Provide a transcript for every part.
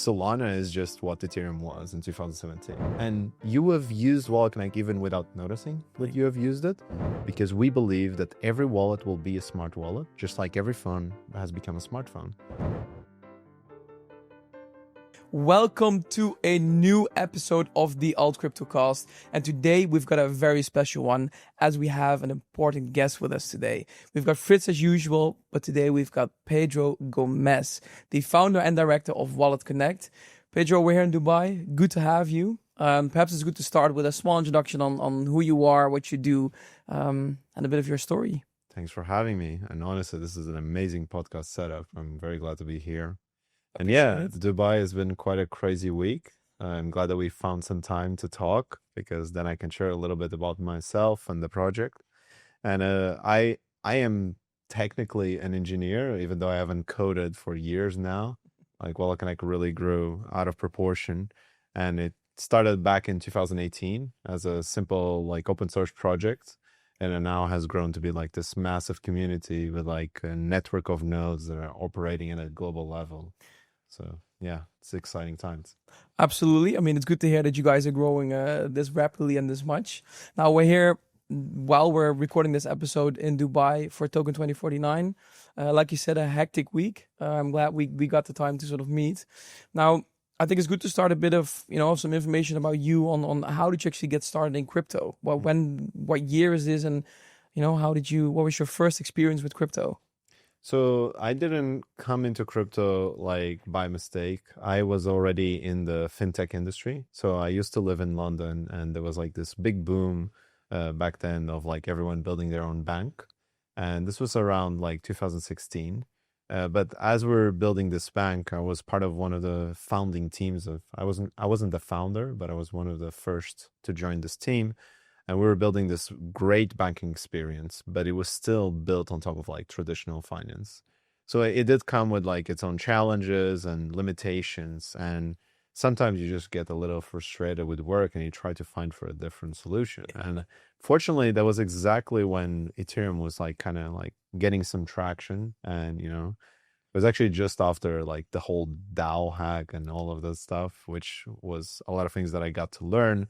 Solana is just what Ethereum was in 2017. And you have used WalletConnect even without noticing that you have used it, because we believe that every wallet will be a smart wallet, just like every phone has become a smartphone. Welcome to a new episode of the Alt Cryptocast, and today we've got a very special one as we have an important guest with us today. We've got Fritz as usual, but today we've got Pedro Gomes, the founder and director of WalletConnect. Pedro, we're here in Dubai. Good to have you. Perhaps it's good to start with a small introduction on who you are, what you do, and a bit of your story. Thanks for having me. And honestly, this is an amazing podcast setup. I'm very glad to be here. And yeah, Dubai has been quite a crazy week. I'm glad that we found some time to talk, because then I can share a little bit about myself and the project. And I am technically an engineer, even though I haven't coded for years now. Like WalletConnect really grew out of proportion, and it started back in 2018 as a simple like open source project. And it now has grown to be like this massive community with like a network of nodes that are operating at a global level. So yeah, it's exciting times. Absolutely. I mean, it's good to hear that you guys are growing this rapidly and this much. Now we're here while we're recording this episode in Dubai for Token 2049. Like you said, a hectic week. I'm glad we got the time to sort of meet. Now, I think it's good to start a bit of, some information about you on how did you actually get started in crypto? Well, what year is this? And, what was your first experience with crypto? So I didn't come into crypto like by mistake. I was already in the fintech industry. So I used to live in London, and there was like this big boom back then of like everyone building their own bank. And this was around like 2016. But as we're building this bank, I was part of one of the founding teams of, I wasn't the founder, but I was one of the first to join this team. And we were building this great banking experience, but it was still built on top of like traditional finance. So it did come with like its own challenges and limitations. And sometimes you just get a little frustrated with work and you try to find for a different solution. And fortunately, that was exactly when Ethereum was like kind of like getting some traction. And, it was actually just after like the whole DAO hack and all of that stuff, which was a lot of things that I got to learn.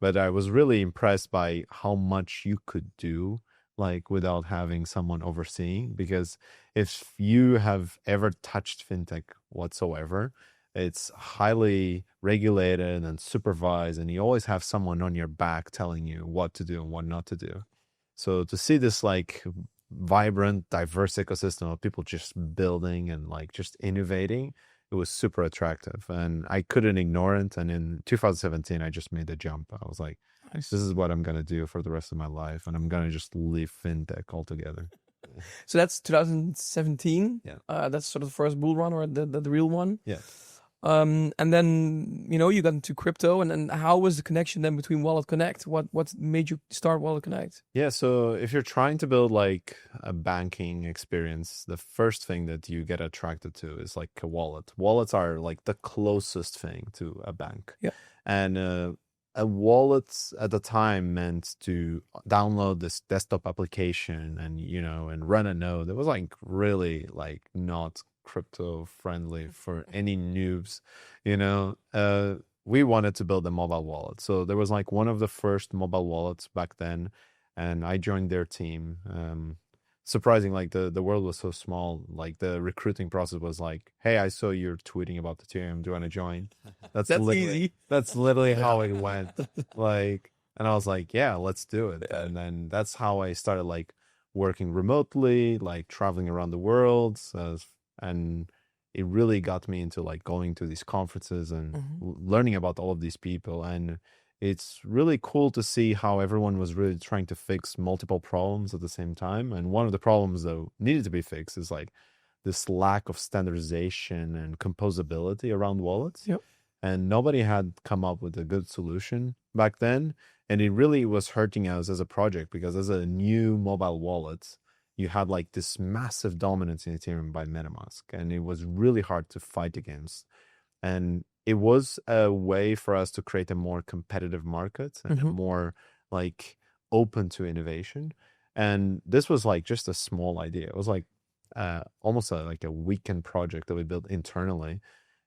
But I was really impressed by how much you could do like without having someone overseeing, because if you have ever touched fintech whatsoever, it's highly regulated and supervised, and you always have someone on your back telling you what to do and what not to do. So to see this like vibrant, diverse ecosystem of people just building and like just innovating, it was super attractive, and I couldn't ignore it. And in 2017, I just made the jump. I was like, this is what I'm going to do for the rest of my life, and I'm going to just leave fintech altogether. So that's 2017. Yeah. That's sort of the first bull run, or the real one. Yeah. And then, you got into crypto, and then how was the connection then between WalletConnect? What made you start WalletConnect? Yeah, so if you're trying to build like a banking experience, the first thing that you get attracted to is like a wallet. Wallets are like the closest thing to a bank. Yeah. And a wallet at the time meant to download this desktop application and, and run a node. It was like really like not crypto friendly for any noobs. We wanted to build a mobile wallet, so there was like one of the first mobile wallets back then, and I joined their team. Surprising, like the world was so small. Like the recruiting process was like, hey, I saw you're tweeting about Ethereum, do you want to join? That's easy. That's literally how it went. Like, and I was like, yeah, let's do it. And then that's how I started like working remotely, like traveling around the world. And it really got me into like going to these conferences and learning about all of these people. And it's really cool to see how everyone was really trying to fix multiple problems at the same time. And one of the problems that needed to be fixed is like this lack of standardization and composability around wallets. Yep. And nobody had come up with a good solution back then. And it really was hurting us as a project, because as a new mobile wallet, you had like this massive dominance in Ethereum by Metamask, and it was really hard to fight against. And it was a way for us to create a more competitive market and a more like open to innovation. And this was like just a small idea. It was like almost like a weekend project that we built internally.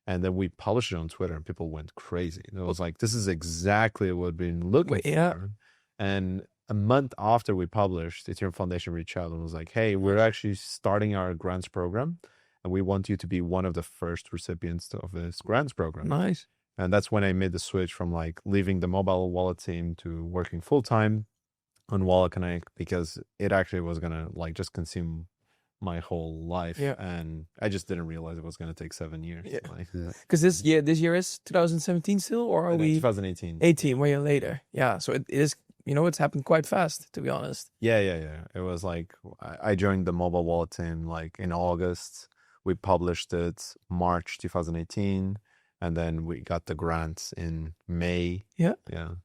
And then we published it on Twitter and people went crazy. It was like, this is exactly what we've been looking for. And a month after we published, Ethereum Foundation reached out and was like, hey, we're actually starting our grants program. And we want you to be one of the first recipients of this grants program. Nice. And that's when I made the switch from like leaving the mobile wallet team to working full time on WalletConnect, because it actually was going to like just consume my whole life. And I just didn't realize it was going to take 7 years. Because this year is 2017 still, or are we 2018? 18, 1 year later. Yeah. So it is, it's happened quite fast, to be honest. Yeah. It was like, I joined the mobile wallet team like in August. We published it March 2018. And then we got the grants in May. Yeah.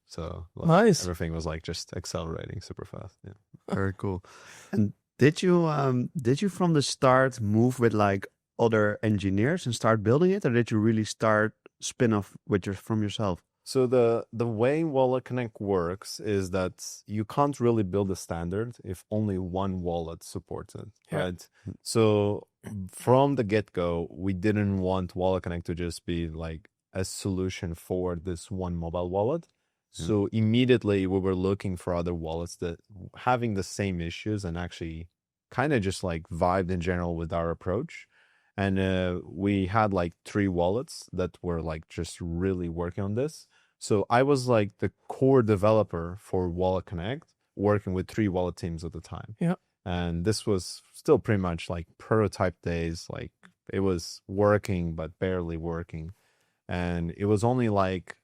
So nice. Everything was like just accelerating super fast. Yeah. Very cool. And did you from the start move with like other engineers and start building it, or did you really start spin off from yourself? So the way WalletConnect works is that you can't really build a standard if only one wallet supports it, right? So from the get-go, we didn't want WalletConnect to just be like a solution for this one mobile wallet. So immediately we were looking for other wallets that having the same issues and actually kind of just like vibed in general with our approach. And we had like 3 wallets that were like just really working on this. So I was like the core developer for WalletConnect, working with 3 wallet teams at the time. Yeah. And this was still pretty much like prototype days. Like it was working, but barely working. And it was only like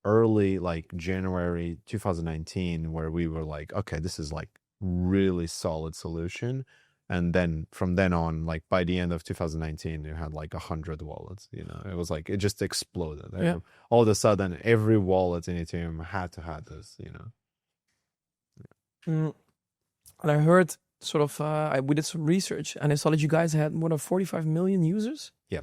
early like January 2019 where we were like, okay, this is like really solid solution. And then from then on, like by the end of 2019, you had like 100 wallets. It was like it just exploded. All of a sudden, every wallet in Ethereum had to have this. And I heard sort of we did some research, and I saw that you guys had more than 45 million users. Yeah,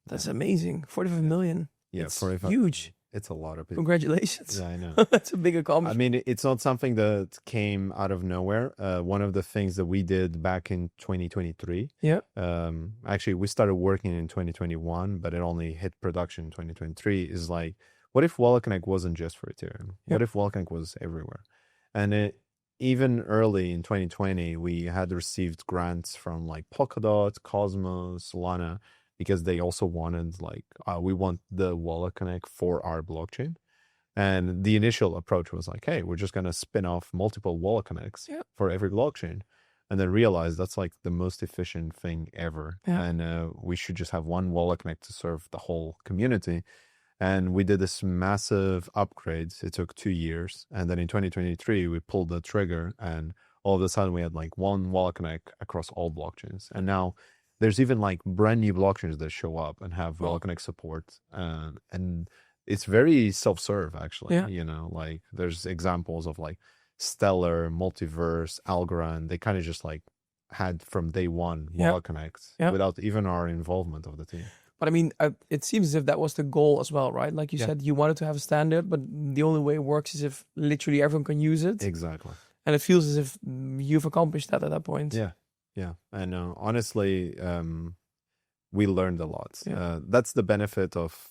that's amazing. 45 million. Yeah, it's 45. Huge. It's a lot of people. Congratulations. Yeah, I know. That's a big accomplishment. I mean, it's not something that came out of nowhere. One of the things that we did back in 2023. Yeah. Actually, we started working in 2021, but it only hit production in 2023. Is like, what if WalletConnect wasn't just for Ethereum? What if WalletConnect was everywhere? And even early in 2020, we had received grants from like Polkadot, Cosmos, Solana, because they also wanted like, we want the WalletConnect for our blockchain. And the initial approach was like, hey, we're just going to spin off multiple WalletConnects for every blockchain. And then realize that's like the most efficient thing ever. And we should just have one WalletConnect to serve the whole community. And we did this massive upgrade. It took 2 years. And then in 2023, we pulled the trigger and all of a sudden we had like one WalletConnect across all blockchains. And now there's even like brand new blockchains that show up and have WalletConnect support. And it's very self-serve actually. Like there's examples of like Stellar, Multiverse, Algorand. They kind of just like had from day one WalletConnect without even our involvement of the team. But I mean, it seems as if that was the goal as well, right? Like you said, you wanted to have a standard, but the only way it works is if literally everyone can use it. Exactly. And it feels as if you've accomplished that at that point. Yeah. And honestly, we learned a lot. That's the benefit of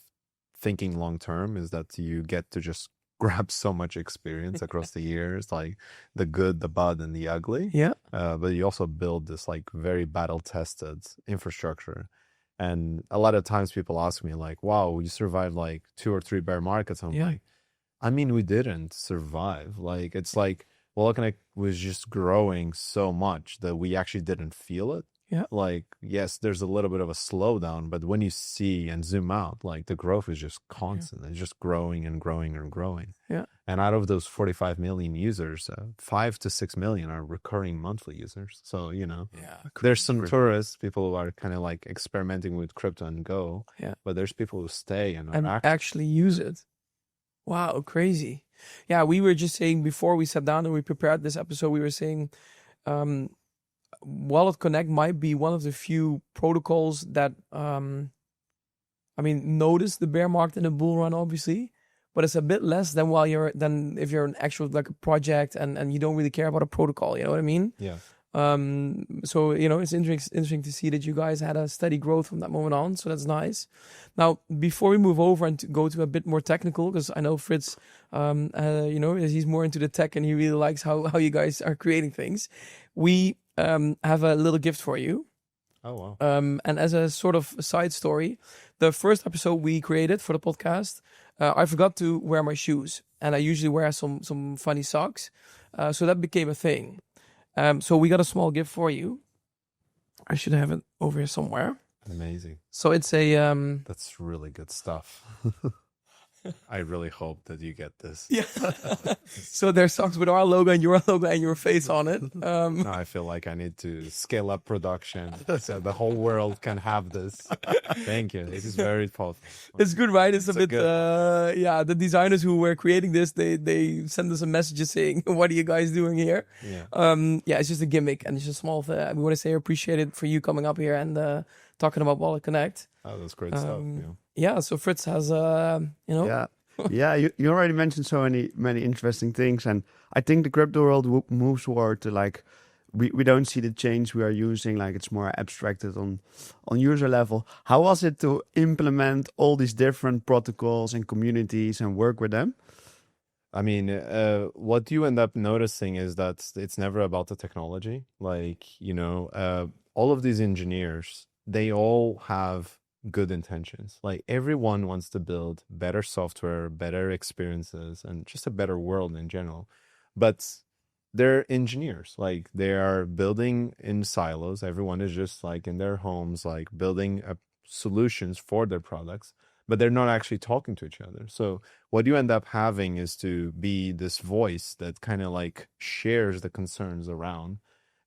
thinking long term, is that you get to just grab so much experience across the years, like the good, the bad, and the ugly. But you also build this like very battle tested infrastructure. And a lot of times people ask me like, wow, you survived like 2 or 3 bear markets. I'm like, I mean, we didn't survive. Like, it's like, WalletConnect was just growing so much that we actually didn't feel it. Like, yes, there's a little bit of a slowdown, but when you see and zoom out, like the growth is just constant. It's just growing and growing and growing. And out of those 45 million users, 5 to 6 million are recurring monthly users. So, there's some tourists, people who are kind of like experimenting with crypto and go, but there's people who stay and actually use it. Wow, crazy. Yeah, we were just saying before we sat down and we prepared this episode, we were saying WalletConnect might be one of the few protocols that, notice the bear market and the bull run, obviously, but it's a bit less than if you're an actual like a project and you don't really care about a protocol. You know what I mean? So, it's interesting to see that you guys had a steady growth from that moment on. So that's nice. Now, before we move over and go to a bit more technical, because I know Fritz, he's more into the tech and he really likes how you guys are creating things. We have a little gift for you. Oh, wow. And as a sort of side story, the first episode we created for the podcast, I forgot to wear my shoes, and I usually wear some funny socks. So that became a thing. So we got a small gift for you. I should have it over here somewhere. Amazing. So it's a That's really good stuff. I really hope that you get this. yeah. So there's socks with our logo and your face on it. Now I feel like I need to scale up production so the whole world can have this. Thank you. This is very thoughtful. It's good, right? It's a bit, good. the designers who were creating this, they send us a message saying, what are you guys doing here? Yeah. It's just a gimmick and it's just small. We want to say appreciate it for you coming up here and talking about WalletConnect. Oh, that's great stuff. Yeah, so Fritz has, You already mentioned so many interesting things, and I think the crypto world moves toward to like we don't see the change we are using, like it's more abstracted on user level. How was it to implement all these different protocols and communities and work with them? I mean, what you end up noticing is that it's never about the technology. Like, all of these engineers, they all have good intentions. Like everyone wants to build better software, better experiences, and just a better world in general. But they're engineers. Like they are building in silos. Everyone is just like in their homes, like building solutions for their products, but they're not actually talking to each other. So what you end up having is to be this voice that kind of like shares the concerns around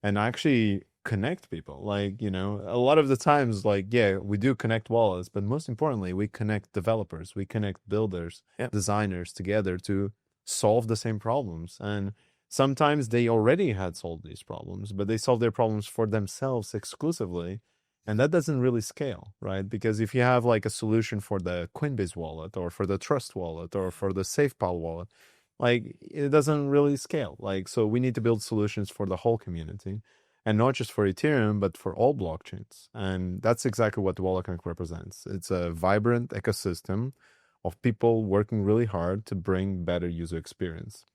and actually connect people. Like, a lot of the times, like, yeah, we do connect wallets, but most importantly, we connect developers, we connect builders, designers together to solve the same problems. And sometimes they already had solved these problems, but they solve their problems for themselves exclusively. And that doesn't really scale, right? Because if you have like a solution for the Coinbase wallet or for the Trust wallet or for the SafePal wallet, like it doesn't really scale. Like, so we need to build solutions for the whole community. And not just for Ethereum, but for all blockchains. And that's exactly what WalletConnect represents. It's a vibrant ecosystem of people working really hard to bring better user experience.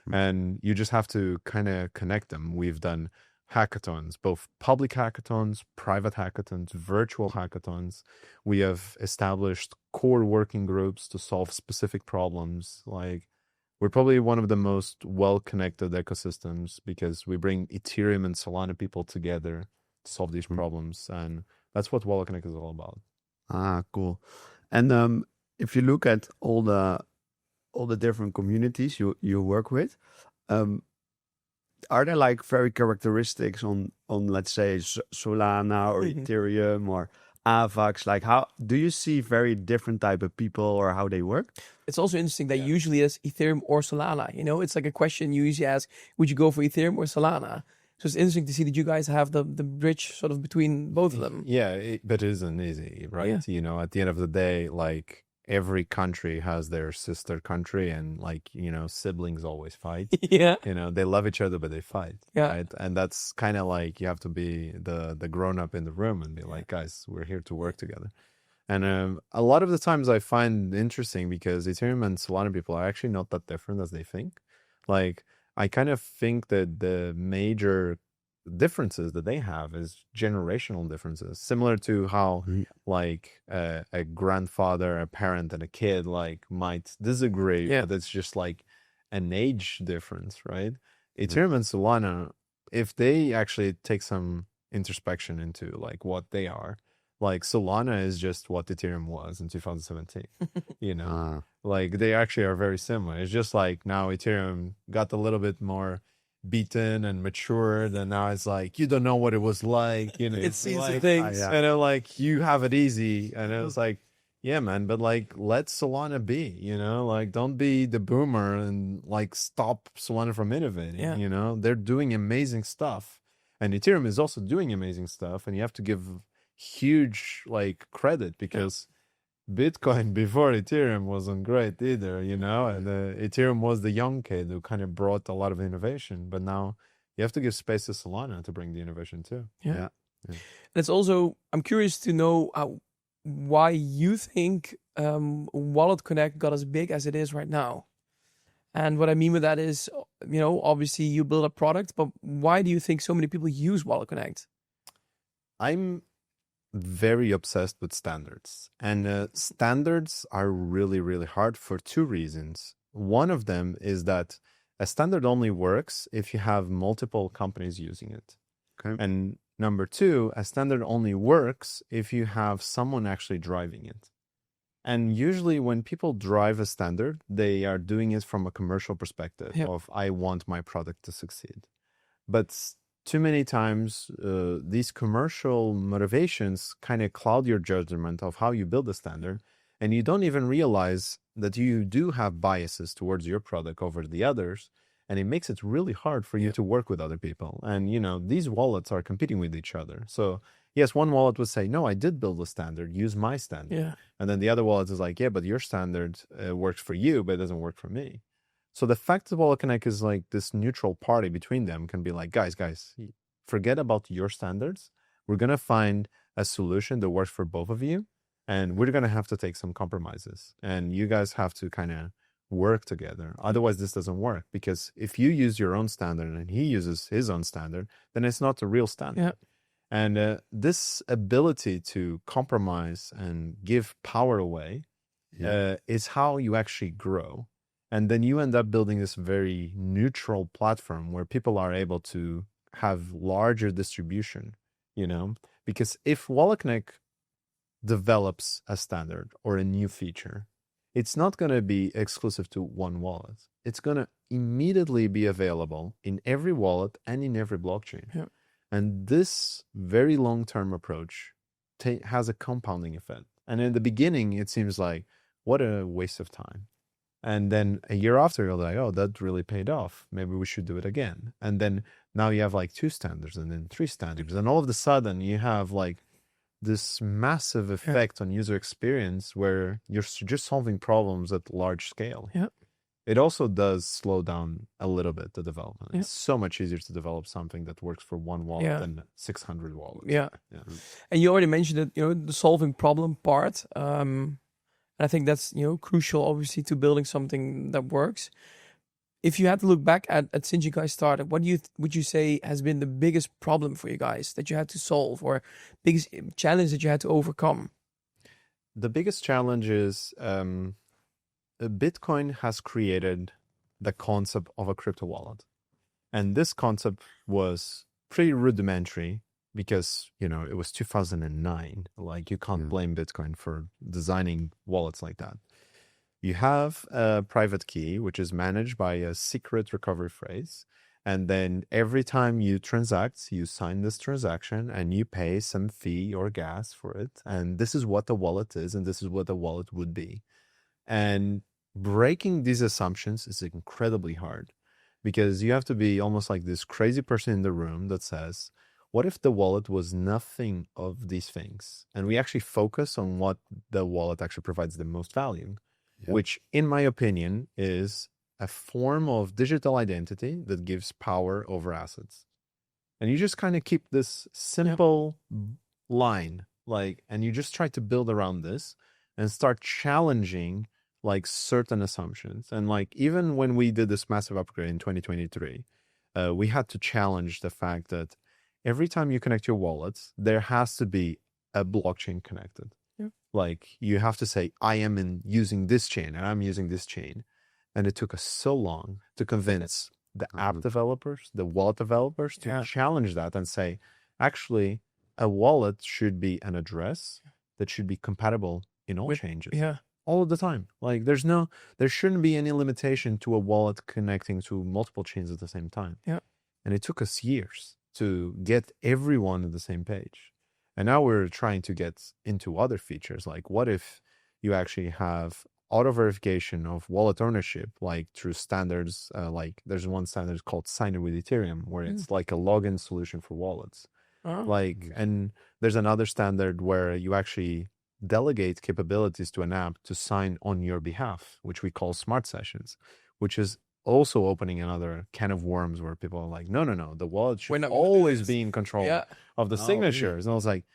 And you just have to kind of connect them. We've done hackathons, both public hackathons, private hackathons, virtual hackathons. We have established core working groups to solve specific problems. Like, we're probably one of the most well-connected ecosystems because we bring Ethereum and Solana people together to solve these problems. And that's what WalletConnect is all about. Ah, cool. And if you look at all the different communities you work with, are there like very characteristics on let's say Solana or Ethereum or Avax? Like, how do you see very different type of people or how they work? It's also interesting that usually it's Ethereum or Solana. It's like a question you usually ask: would you go for Ethereum or Solana? So it's interesting to see that you guys have the bridge sort of between both of them. Yeah, but it isn't easy, right? Yeah. At the end of the day, like every country has their sister country, and like siblings always fight. Yeah. They love each other, but they fight. Yeah. Right? And that's kind of like you have to be the grown up in the room and be like, guys, we're here to work together. And a lot of the times I find interesting because Ethereum and Solana people are actually not that different as they think. Like, I kind of think that the major differences that they have is generational differences, similar to how like a grandfather, a parent, and a kid like might disagree, but it's just like an age difference, right? Ethereum and Solana, if they actually take some introspection into like what they are, like Solana is just what Ethereum was in 2017. Like they actually are very similar. It's just like now Ethereum got a little bit more beaten and matured, and now it's like you don't know what it was like. It sees like, the things, and then like you have it easy, and it was like, yeah, man, but like let Solana be. Like don't be the boomer and like stop Solana from innovating. Yeah. They're doing amazing stuff, and Ethereum is also doing amazing stuff, and you have to give huge like credit because Bitcoin before Ethereum wasn't great either, and Ethereum was the young kid who kind of brought a lot of innovation, but now you have to give space to Solana to bring the innovation too. Yeah. Yeah. It's also, I'm curious to know why you think WalletConnect got as big as it is right now. And what I mean with that is, obviously you build a product, but why do you think so many people use WalletConnect? I'm very obsessed with standards, and standards are really, really hard for two reasons. One of them is that a standard only works if you have multiple companies using it. Okay. And number two, a standard only works if you have someone actually driving it. And usually when people drive a standard, they are doing it from a commercial perspective of, I want my product to succeed. But too many times, these commercial motivations kind of cloud your judgment of how you build a standard. And you don't even realize that you do have biases towards your product over the others. And it makes it really hard for you to work with other people. And, these wallets are competing with each other. So yes, one wallet would say, no, I did build a standard, use my standard. Yeah. And then the other wallet is like, yeah, but your standard works for you, but it doesn't work for me. So the fact that WalletConnect is like this neutral party between them can be like, guys, forget about your standards. We're going to find a solution that works for both of you. And we're going to have to take some compromises. And you guys have to kind of work together. Otherwise, this doesn't work. Because if you use your own standard and he uses his own standard, then it's not a real standard. Yeah. And this ability to compromise and give power away is how you actually grow. And then you end up building this very neutral platform where people are able to have larger distribution, because if WalletConnect develops a standard or a new feature, it's not going to be exclusive to one wallet. It's going to immediately be available in every wallet and in every blockchain. Yeah. And this very long-term approach has a compounding effect. And in the beginning, it seems like, what a waste of time. And then a year after, you're like, oh, that really paid off. Maybe we should do it again. And then now you have like 2 standards and then 3 standards. And all of a sudden you have like this massive effect on user experience where you're just solving problems at large scale. Yeah. It also does slow down a little bit the development. It's so much easier to develop something that works for one wallet than 600 wallets. Yeah. And you already mentioned it, the solving problem part. And I think that's, crucial, obviously, to building something that works. If you had to look back at since you guys started, what would you say has been the biggest problem for you guys that you had to solve, or biggest challenge that you had to overcome? The biggest challenge is Bitcoin has created the concept of a crypto wallet. And this concept was pretty rudimentary because, it was 2009. Like, you can't blame Bitcoin for designing wallets like that. You have a private key, which is managed by a secret recovery phrase. And then every time you transact, you sign this transaction and you pay some fee or gas for it. And this is what the wallet is, and this is what the wallet would be. And breaking these assumptions is incredibly hard because you have to be almost like this crazy person in the room that says, what if the wallet was nothing of these things? And we actually focus on what the wallet actually provides the most value, which in my opinion is a form of digital identity that gives power over assets. And you just kind of keep this simple line, and you just try to build around this and start challenging like certain assumptions. And like, even when we did this massive upgrade in 2023, we had to challenge the fact that every time you connect your wallets, there has to be a blockchain connected. Yeah. Like, you have to say, I am using this chain and I'm using this chain. And it took us so long to convince the app developers, the wallet developers to challenge that and say, actually, a wallet should be an address that should be compatible in all changes. Yeah. All of the time. Like, there shouldn't be any limitation to a wallet connecting to multiple chains at the same time. Yeah. And it took us years to get everyone on the same page. And now we're trying to get into other features. Like, what if you actually have auto verification of wallet ownership, like through standards, like there's one standard called Sign It with Ethereum, where it's like a login solution for wallets. And there's another standard where you actually delegate capabilities to an app to sign on your behalf, which we call smart sessions, which is also opening another can of worms where people are like, no, the wallet We're should not gonna do always this. be in control Yeah. of the Oh, signatures. And I was like,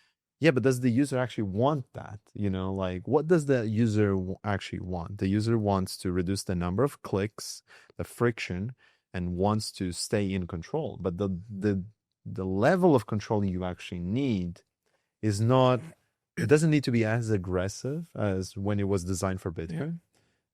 yeah, but does the user actually want that? You know, like what does the user actually want? The user wants to reduce the number of clicks, the friction, and wants to stay in control. But the level of control you actually need is not, it doesn't need to be as aggressive as when it was designed for Bitcoin,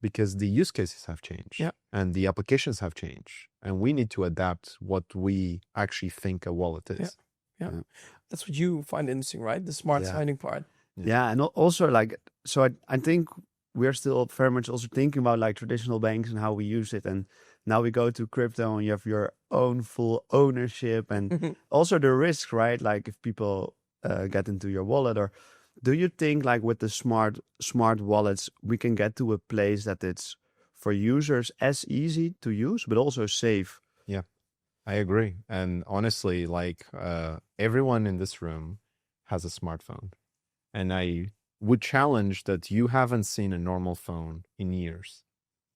because the use cases have changed and the applications have changed, and we need to adapt what we actually think a wallet is. Yeah. That's what you find interesting, right? The smart signing part. Yeah, and also like, so I think we're still very much also thinking about like traditional banks and how we use it, and now we go to crypto and you have your own full ownership and also the risk, right? Like if people get into your wallet, or do you think like with the smart wallets we can get to a place that it's for users as easy to use but also safe? Yeah, I agree. And honestly, like everyone in this room has a smartphone, and I would challenge that you haven't seen a normal phone in years.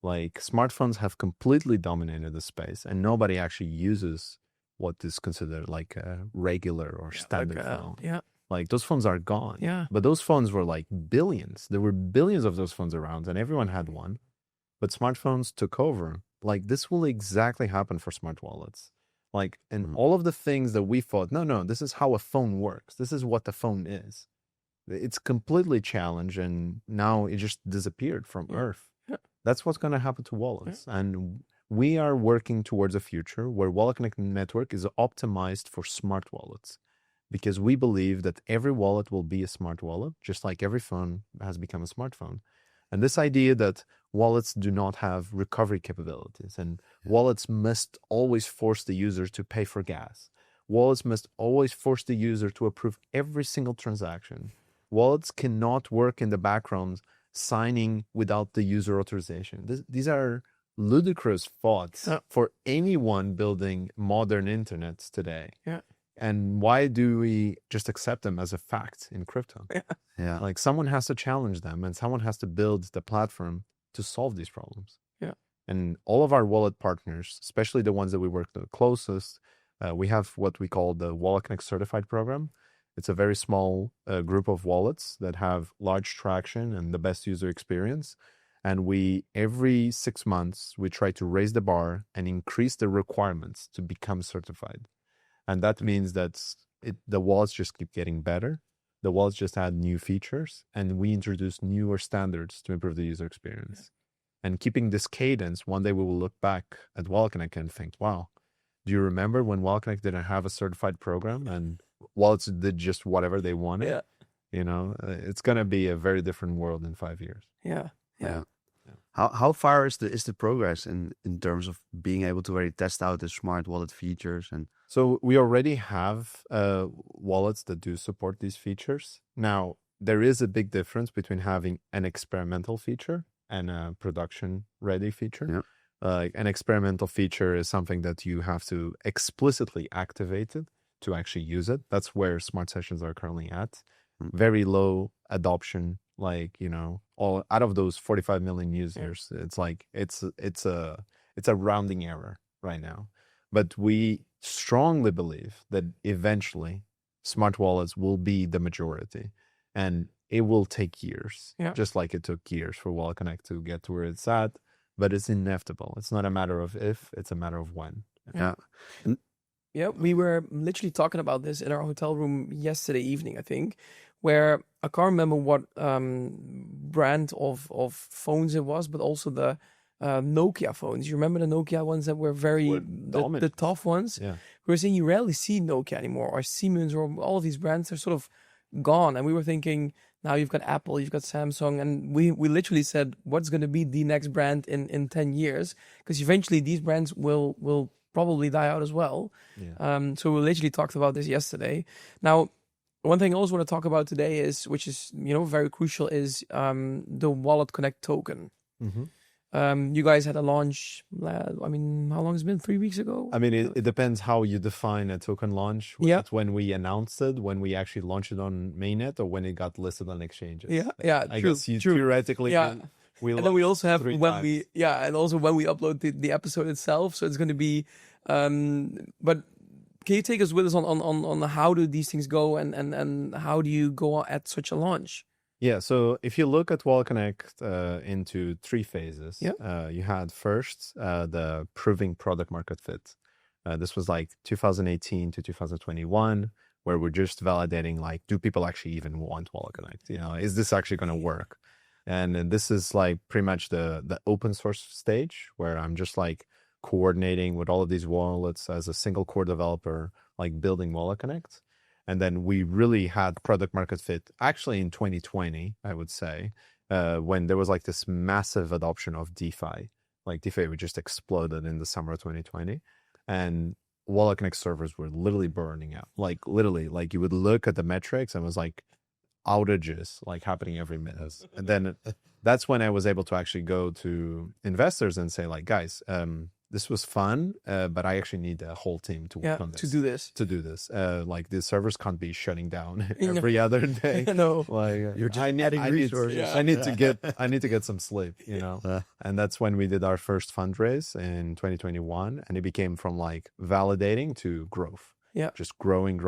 Like smartphones have completely dominated the space, and nobody actually uses what is considered like a regular or standard phone. Like those phones are gone. Yeah. But those phones were like billions. There were billions of those phones around, and everyone had one. But smartphones took over. Like this will exactly happen for smart wallets. Like, and all of the things that we thought, no, this is how a phone works. This is what the phone is. It's completely challenged, and now it just disappeared from Earth. That's what's going to happen to wallets. And we are working towards a future where WalletConnect network is optimized for smart wallets, because we believe that every wallet will be a smart wallet, just like every phone has become a smartphone. And this idea that wallets do not have recovery capabilities, and wallets must always force the user to pay for gas. Wallets must always force the user to approve every single transaction. Wallets cannot work in the background signing without the user authorization. These are ludicrous thoughts for anyone building modern internets today. And why do we just accept them as a fact in crypto? Like someone has to challenge them, and someone has to build the platform to solve these problems. And all of our wallet partners, especially the ones that we work the closest, we have what we call the WalletConnect certified program. It's a very small group of wallets that have large traction and the best user experience. And we, every 6 months, we try to raise the bar and increase the requirements to become certified. And that means that the wallets just keep getting better. The wallets just add new features, and we introduce newer standards to improve the user experience. And keeping this cadence, one day we will look back at WalletConnect and think, wow, do you remember when WalletConnect didn't have a certified program and wallets did just whatever they wanted? You know, it's going to be a very different world in 5 years. How far is the progress in terms of being able to really test out the smart wallet features? And so we already have wallets that do support these features. Now, there is a big difference between having an experimental feature and a production ready feature. An experimental feature is something that you have to explicitly activate it to actually use it. That's where smart sessions are currently at. Very low adoption. Like, you know, all out of those 45 million users, it's like it's a rounding error right now. But we strongly believe that eventually smart wallets will be the majority, and it will take years, just like it took years for WalletConnect to get to where it's at. But it's inevitable. It's not a matter of if, it's a matter of when. We were literally talking about this in our hotel room yesterday evening, I think, where I can't remember what brand of phones it was, but also the Nokia phones. You remember the Nokia ones that were the tough ones? We were saying you rarely see Nokia anymore, or Siemens, or all of these brands are sort of gone. And we were thinking, now you've got Apple, you've got Samsung, and we literally said, what's going to be the next brand in 10 years? Because eventually these brands will probably die out as well. So we literally talked about this yesterday. Now, one thing I also want to talk about today is, which is, you know, very crucial, is the WalletConnect token. You guys had a launch, I mean, how long has it been? 3 weeks ago? I mean, it depends how you define a token launch. It's when we announced it, when we actually launched it on mainnet, or when it got listed on exchanges. I guess you theoretically And then we also have three when times. and also when we upload the episode itself. So it's going to be, but can you take us with us on how do these things go and how do you go at such a launch? Yeah, so if you look at WalletConnect into three phases, Yeah. you had first the proving product market fit. This was like 2018 to 2021, where we're just validating, like, do people actually even want WalletConnect? You know, is this actually going to work? And this is like pretty much the open source stage where I'm just like coordinating with all of these wallets as a single core developer, like building WalletConnect. And then we really had product market fit actually in 2020, I would say, when there was like this massive adoption of DeFi. Like DeFi just exploded in the summer of 2020. And WalletConnect servers were literally burning out. Like literally, like you would look at the metrics and it was like outages like happening every minute. And then that's when I was able to actually go to investors and say, like, guys, this was fun, but I actually need a whole team to work on this. To do this. Like the servers can't be shutting down every other day. No. Like You're just adding resources. I need to get some sleep, you know. And that's when we did our first fundraise in 2021, and it became from like validating to growth. Yeah. Just growing.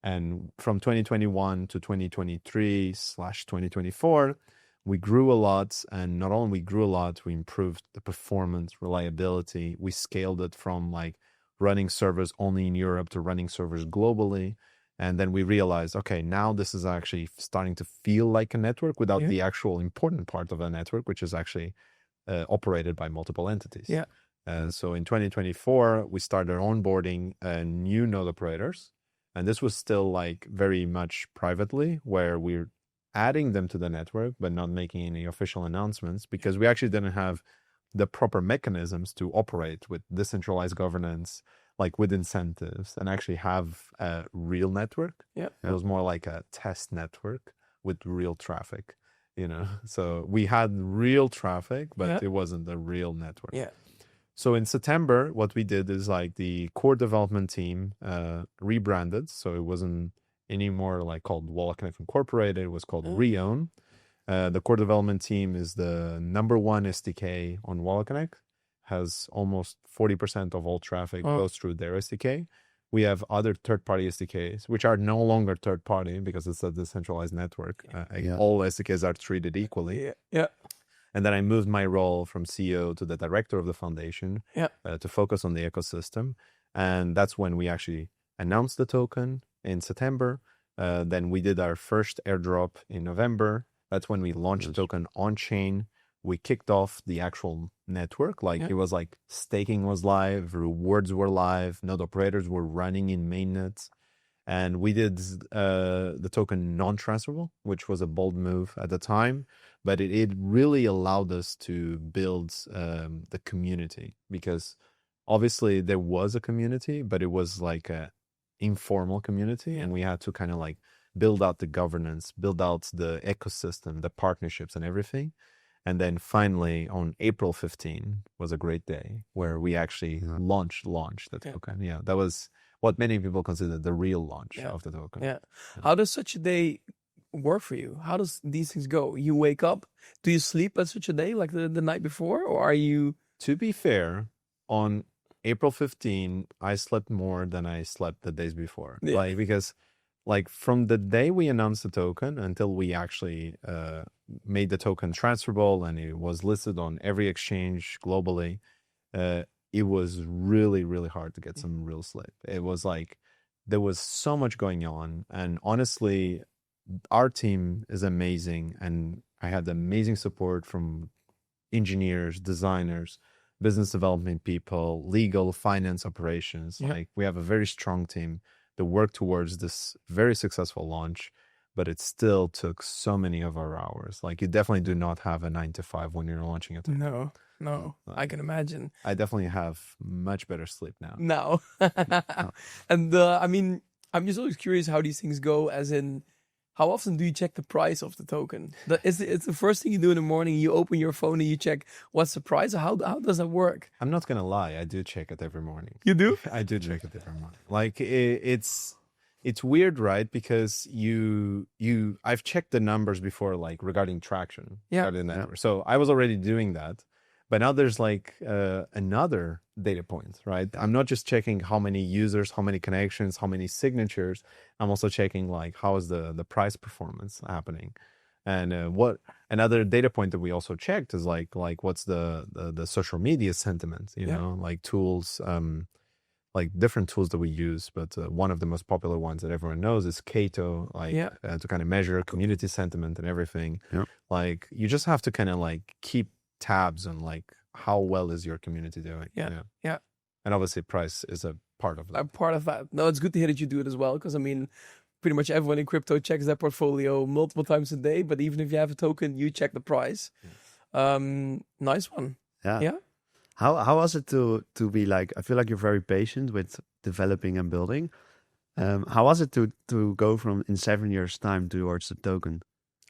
And from 2021 to 2023/2024, we grew a lot. And not only we grew a lot, we improved the performance, reliability. We scaled it from like running servers only in Europe to running servers globally. And then we realized, okay, now this is actually starting to feel like a network without the actual important part of a network, which is actually operated by multiple entities. Yeah. So in 2024, we started onboarding new node operators. And this was still like very much privately, where we're adding them to the network, but not making any official announcements because we actually didn't have the proper mechanisms to operate with decentralized governance, like with incentives, and actually have a real network. Yeah. It was more like a test network with real traffic, you know? So we had real traffic, but it wasn't a real network. Yeah. So in September, what we did is like the core development team rebranded. So it wasn't anymore like called WalletConnect Incorporated. It was called Reown. The core development team is the #1 SDK on WalletConnect, has almost 40% of all traffic goes through their SDK. We have other third-party SDKs, which are no longer third-party because it's a decentralized network. All SDKs are treated equally. Yeah. And then I moved my role from CEO to the director of the foundation to focus on the ecosystem. And that's when we actually announced the token in September. Then we did our first airdrop in November. That's when we launched the token on chain. We kicked off the actual network. Like it was like staking was live, rewards were live, node operators were running in mainnet. And we did the token non-transferable, which was a bold move at the time. But it really allowed us to build the community, because obviously there was a community, but it was like a informal community. And we had to kind of like build out the governance, build out the ecosystem, the partnerships and everything. And then finally on April 15 was a great day where we actually launched the token. Yeah, that was what many people consider the real launch of the token. Yeah. How does such a day work for you? How does these things go? You wake up, do you sleep at such a day like the night before, or are you? To be fair, on April 15, I slept more than I slept the days before. Like, because like from the day we announced the token until we actually made the token transferable and it was listed on every exchange globally, it was really, really hard to get some real sleep. It was like, there was so much going on. And honestly, our team is amazing. And I had amazing support from engineers, designers, business development people, legal, finance, operations. Like we have a very strong team that worked towards this very successful launch, but it still took so many of our hours. Like you definitely do not have a 9 to 5 when you're launching a token. No, I can imagine. I definitely have much better sleep now. No. And I mean, I'm just always curious how these things go, as in, how often do you check the price of the token? It's the first thing you do in the morning, you open your phone and you check what's the price? How does that work? I'm not going to lie. I do check it every morning. You do? I do check it every morning. Like it's it's weird, right? Because I've checked the numbers before, like regarding traction, regarding the network. So I was already doing that, but now there's like another data point, right? I'm not just checking how many users, how many connections, how many signatures. I'm also checking like how is the price performance happening, and what another data point that we also checked is like what's the social media sentiment, you know, like tools. Like different tools that we use, but one of the most popular ones that everyone knows is Cato, like to kind of measure community sentiment and everything. Like you just have to kind of like keep tabs on like how well is your community doing. Yeah. And obviously price is a part of that. A part of that. No, it's good to hear that you do it as well, because I mean, pretty much everyone in crypto checks their portfolio multiple times a day, but even if you have a token, you check the price. Nice one. Yeah. How was it to be like? I feel like you're very patient with developing and building. How was it to go from in 7 years' time towards the token?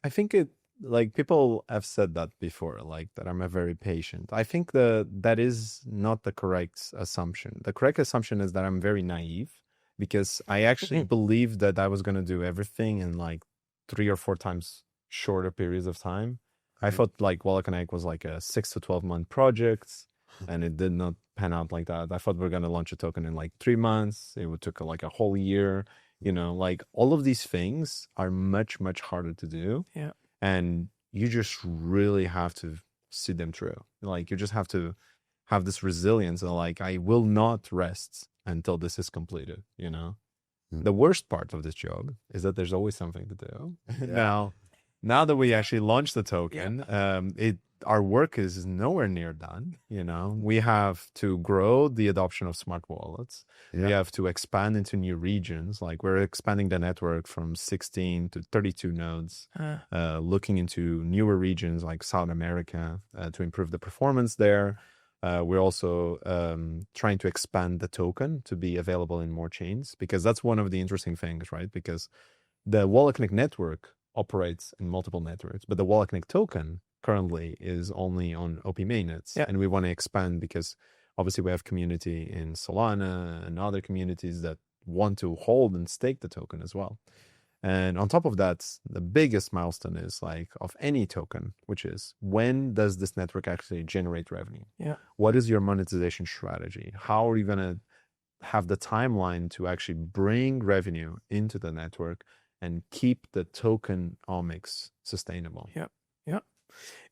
I think it like people have said that before, like that I'm a very patient. I think that is not the correct assumption. The correct assumption is that I'm very naive, because I actually believed that I was going to do everything in like 3 or 4 times shorter periods of time. I thought like WalletConnect was like a 6 to 12 month project. And it did not pan out like that. I thought we were going to launch a token in like 3 months. It would took like a whole year. You know, like all of these things are much, much harder to do. Yeah. And you just really have to see them through. Like you just have to have this resilience and like, I will not rest until this is completed, you know? The worst part of this job is that there's always something to do. Now that we actually launched the token, our work is nowhere near done. You know, we have to grow the adoption of smart wallets. We have to expand into new regions. Like we're expanding the network from 16 to 32 nodes, looking into newer regions like South America to improve the performance there. We're also trying to expand the token to be available in more chains, because that's one of the interesting things, right? Because the WalletConnect network operates in multiple networks, but the WalletConnect token currently is only on OP mainnets. And we want to expand because obviously we have community in Solana and other communities that want to hold and stake the token as well. And on top of that, the biggest milestone is like of any token, which is when does this network actually generate revenue? What is your monetization strategy? How are you going to have the timeline to actually bring revenue into the network and keep the tokenomics sustainable?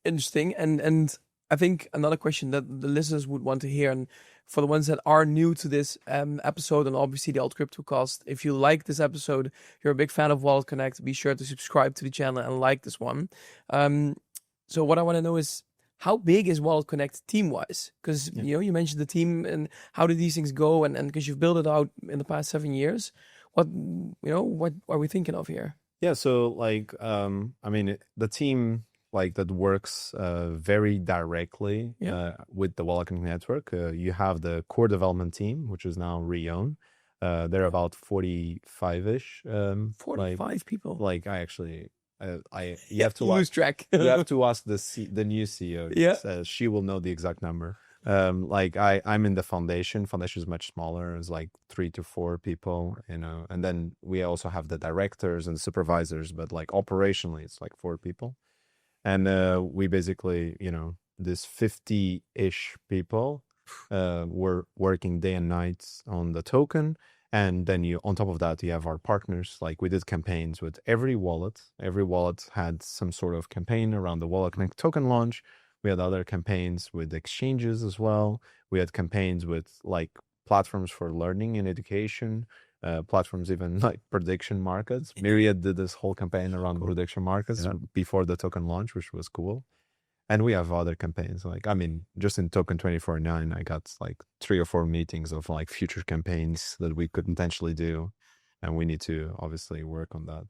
Interesting. And I think another question that the listeners would want to hear, and for the ones that are new to this episode and obviously the Alt Crypto Cast, if you like this episode, you're a big fan of WalletConnect, be sure to subscribe to the channel and like this one. So what I want to know is, how big is WalletConnect team-wise? Because you mentioned the team, and how did these things go? And because you've built it out in the past 7 years, what are we thinking of here? Yeah, so like I mean the team like that works very directly with the WalletConnect network. You have the core development team, which is now Rion. They're about 45-ish. 45 people. Like I actually, you have to lose track. You have to ask the new CEO. She will know the exact number. Like I'm in the foundation. Foundation is much smaller. It's like 3 to 4 people, you know. And then we also have the directors and the supervisors. But like operationally, it's like 4 people. And we basically, you know, this 50-ish people were working day and night on the token. And then on top of that, you have our partners. Like we did campaigns with every wallet. Every wallet had some sort of campaign around the WalletConnect token launch. We had other campaigns with exchanges as well. We had campaigns with like platforms for learning and education. Platforms even like prediction markets. Myriad did this whole campaign around prediction markets before the token launch, which was cool. And we have other campaigns. Like, I mean, just in Token 24/9, I got like 3 or 4 meetings of like future campaigns that we could potentially do. And we need to obviously work on that.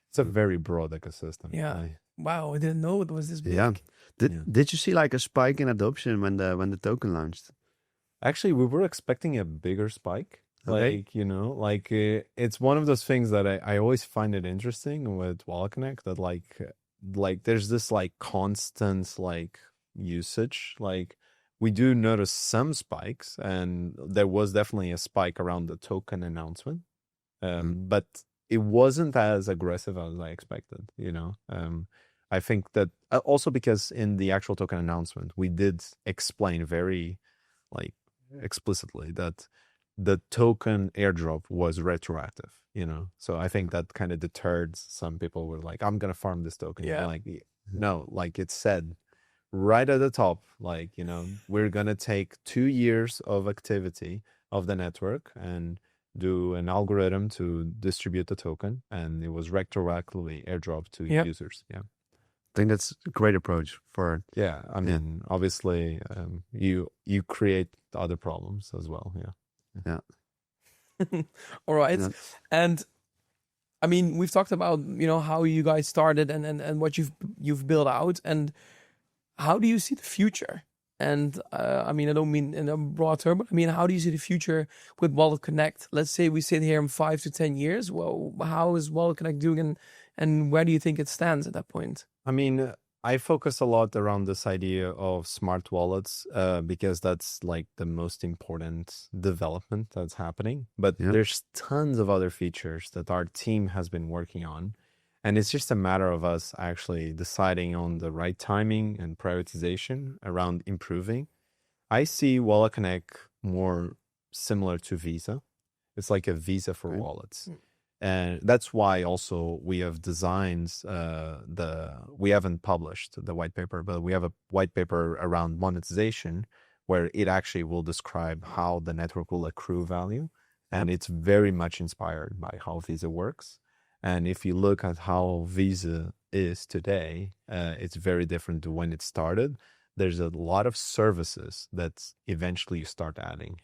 It's a very broad ecosystem. Wow, I didn't know it was this big. Did you see like a spike in adoption when the token launched? Actually, we were expecting a bigger spike. Like, you know, like it's one of those things that I always find it interesting with WalletConnect, that like there's this like constant like usage. Like we do notice some spikes, and there was definitely a spike around the token announcement. But it wasn't as aggressive as I expected, I think that also because in the actual token announcement, we did explain very like explicitly that the token airdrop was retroactive, so I think that kind of deterred some people were like, I'm gonna farm this token. Yeah. Like, no, like it said right at the top, like, we're gonna take 2 years of activity of the network and do an algorithm to distribute the token, and it was retroactively airdropped to users. Yeah. I think that's a great approach for. Yeah, I mean, obviously, you create other problems as well. Yeah. All right. Yeah. And I mean, we've talked about, how you guys started and what you've built out, and how do you see the future? And I mean, I don't mean in a broad term, but I mean, how do you see the future with WalletConnect? Let's say we sit here in 5 to 10 years. Well, how is WalletConnect doing, and where do you think it stands at that point? I mean, I focus a lot around this idea of smart wallets because that's like the most important development that's happening. But there's tons of other features that our team has been working on. And it's just a matter of us actually deciding on the right timing and prioritization around improving. I see WalletConnect more similar to Visa. It's like a Visa for wallets. And that's why also we have designed we haven't published the white paper, but we have a white paper around monetization where it actually will describe how the network will accrue value. And it's very much inspired by how Visa works. And if you look at how Visa is today, it's very different to when it started. There's a lot of services that eventually you start adding,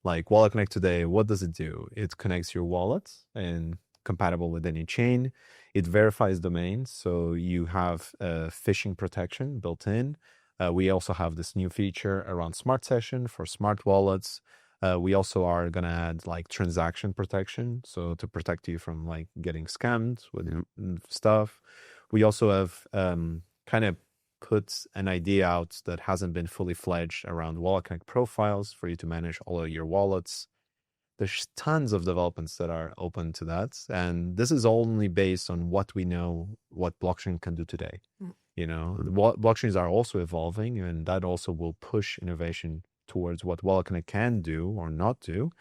Like WalletConnect today, what does it do? It connects your wallet and compatible with any chain. It verifies domains, so you have phishing protection built in. We also have this new feature around Smart Session for smart wallets. We also are going to add like transaction protection, so to protect you from like getting scammed with stuff. We also have kind of put an idea out that hasn't been fully fledged around WalletConnect profiles for you to manage all of your wallets. There's tons of developments that are open to that. And this is only based on what we know, what blockchain can do today. Blockchains are also evolving, and that also will push innovation towards what WalletConnect can do or not do.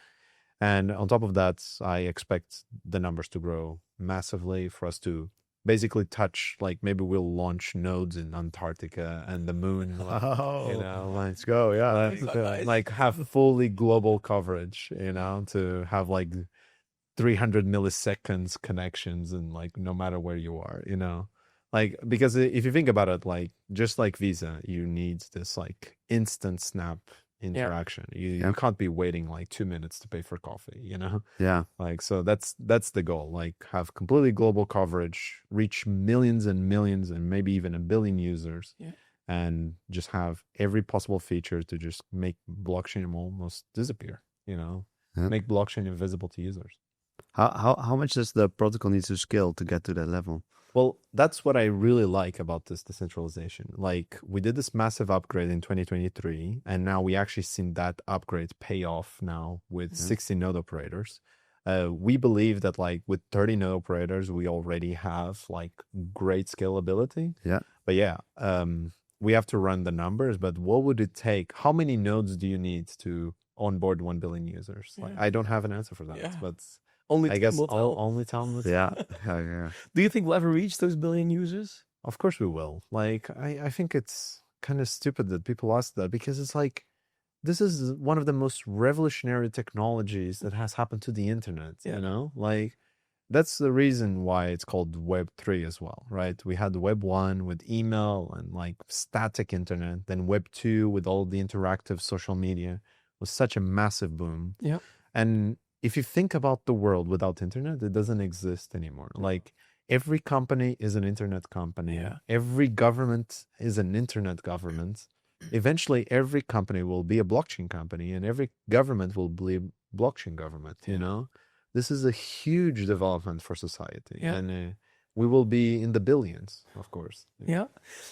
And on top of that, I expect the numbers to grow massively for us to basically touch, like maybe we'll launch nodes in Antarctica and the moon. Let's go. Yeah. Like have fully global coverage, to have like 300 milliseconds connections and like no matter where you are, like, because if you think about it, like just like Visa, you need this like instant snap interaction. You can't be waiting like 2 minutes to pay for coffee, like, so that's the goal, like have completely global coverage, reach millions and millions and maybe even a billion users, and just have every possible feature to just make blockchain almost disappear, make blockchain invisible to users. How much does the protocol need to scale to get to that level? Well, that's what I really like about this decentralization. Like, we did this massive upgrade in 2023, and now we actually seen that upgrade pay off now with 60 node operators. We believe that like with 30 node operators, we already have like great scalability. But we have to run the numbers. But what would it take? How many nodes do you need to onboard 1 billion users? Like, I don't have an answer for that, but only time will tell. Yeah. Do you think we'll ever reach those billion users? Of course we will. Like, I think it's kind of stupid that people ask that, because it's like, this is one of the most revolutionary technologies that has happened to the internet, Like, that's the reason why it's called Web 3 as well, right? We had Web 1 with email and like static internet, then Web 2 with all the interactive social media was such a massive boom. And if you think about the world without internet, it doesn't exist anymore. Like, every company is an internet company. Every government is an internet government. Eventually, every company will be a blockchain company, and every government will be a blockchain government, This is a huge development for society. And we will be in the billions, of course.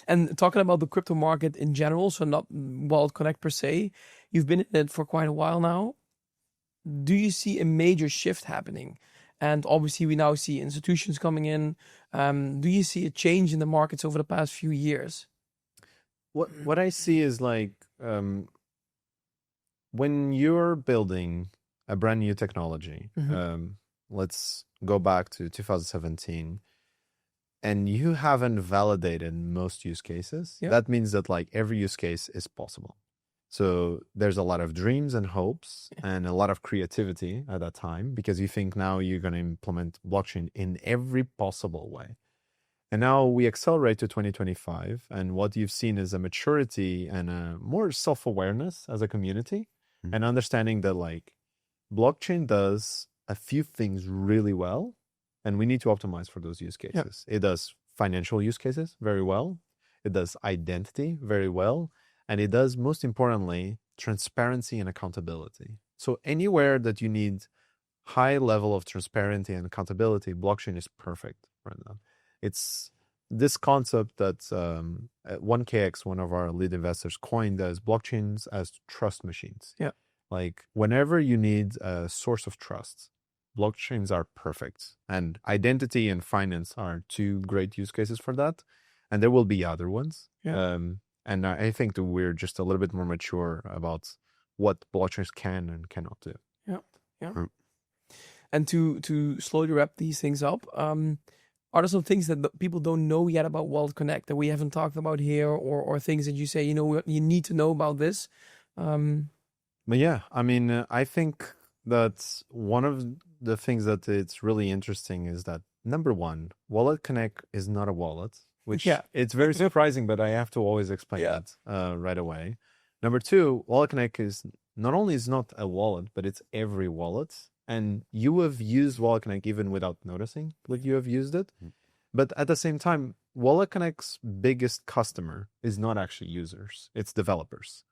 And talking about the crypto market in general, so not WalletConnect per se, you've been in it for quite a while now. Do you see a major shift happening? And obviously, we now see institutions coming in. Do you see a change in the markets over the past few years? What I see is like when you're building a brand new technology, let's go back to 2017, and you haven't validated most use cases, that means that like every use case is possible. So there's a lot of dreams and hopes and a lot of creativity at that time, because you think now you're going to implement blockchain in every possible way. And now we accelerate to 2025, and what you've seen is a maturity and a more self-awareness as a community, and understanding that like blockchain does a few things really well, and we need to optimize for those use cases. It does financial use cases very well. It does identity very well. And it does, most importantly, transparency and accountability. So anywhere that you need high level of transparency and accountability, blockchain is perfect right now. It's this concept that 1KX, one of our lead investors, coined as blockchains as trust machines. Like whenever you need a source of trust, blockchains are perfect. And identity and finance are two great use cases for that. And there will be other ones. And I think that we're just a little bit more mature about what blockchains can and cannot do. And to slowly wrap these things up, are there some things that people don't know yet about WalletConnect that we haven't talked about here, or things that you say, you need to know about this? But yeah, I mean, I think that one of the things that it's really interesting is that, number one, WalletConnect is not a wallet, which it's very surprising, but I have to always explain that right away. Number two, WalletConnect is not only is not a wallet, but it's every wallet. And you have used WalletConnect even without noticing that you have used it. But at the same time, WalletConnect's biggest customer is not actually users, it's developers.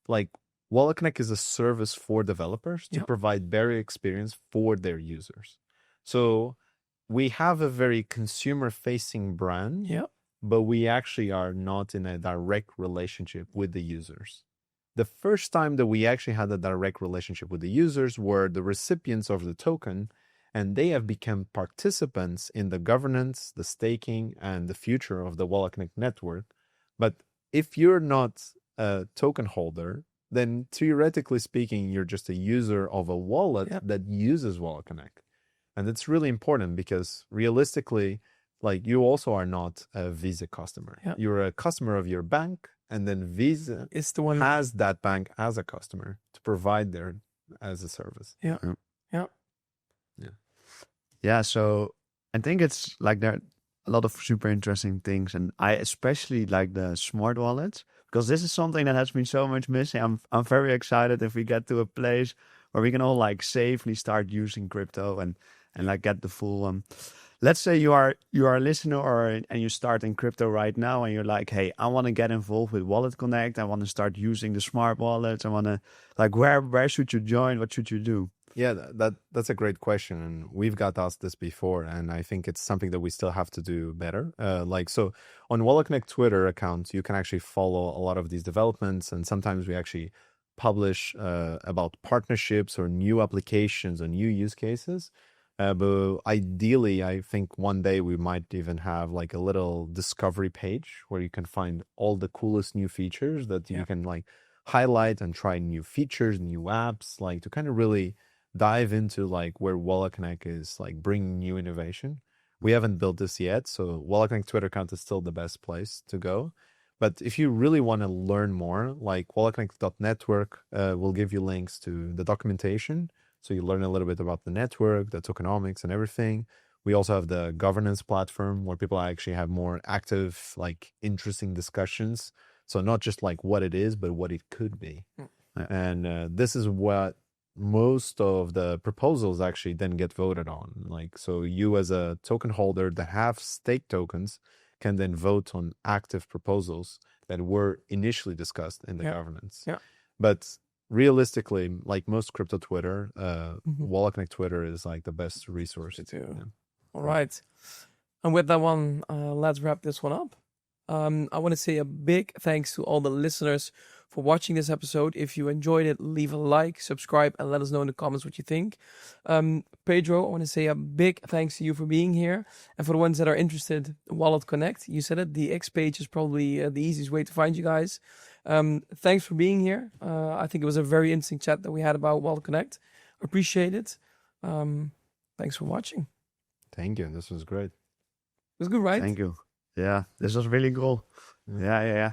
Like WalletConnect is a service for developers to provide better experience for their users. So we have a very consumer-facing brand, but we actually are not in a direct relationship with the users. The first time that we actually had a direct relationship with the users were the recipients of the token, and they have become participants in the governance, the staking, and the future of the WalletConnect network. But if you're not a token holder, then theoretically speaking, you're just a user of a wallet that uses WalletConnect. And it's really important because realistically, like you also are not a Visa customer. You're a customer of your bank, and then Visa is the one has that bank as a customer to provide there as a service. So I think it's like there are a lot of super interesting things, and I especially like the smart wallets because this is something that has been so much missing. I'm very excited if we get to a place where we can all like safely start using crypto and like get the full let's say you are a listener and you start in crypto right now and you're like, hey, I want to get involved with WalletConnect. I want to start using the smart wallets. I want to like where should you join? What should you do? Yeah, that's a great question, and we've got asked this before, and I think it's something that we still have to do better. So on WalletConnect Twitter account, you can actually follow a lot of these developments, and sometimes we actually publish about partnerships or new applications or new use cases. But ideally, I think one day we might even have like a little discovery page where you can find all the coolest new features that you can like highlight and try new features, new apps, like to kind of really dive into like where WalletConnect is like bringing new innovation. We haven't built this yet, so WalletConnect Twitter account is still the best place to go. But if you really want to learn more, like WalletConnect.network will give you links to the documentation. So you learn a little bit about the network, the tokenomics and everything. We also have the governance platform where people actually have more active, like interesting discussions. So not just like what it is, but what it could be. And this is what most of the proposals actually then get voted on. Like, so you as a token holder that have stake tokens can then vote on active proposals that were initially discussed in the governance. But realistically, like most crypto Twitter, WalletConnect Twitter is like the best resource. All right. And with that one, let's wrap this one up. I want to say a big thanks to all the listeners for watching this episode. If you enjoyed it, leave a like, subscribe, and let us know in the comments what you think. Pedro, I want to say a big thanks to you for being here. And for the ones that are interested, WalletConnect, you said it, the X page is probably the easiest way to find you guys. Thanks for being here. I think it was a very interesting chat that we had about WalletConnect. Appreciate it. Thanks for watching. Thank you. This was great. It was good, right? Thank you. Yeah, this was really cool. Yeah.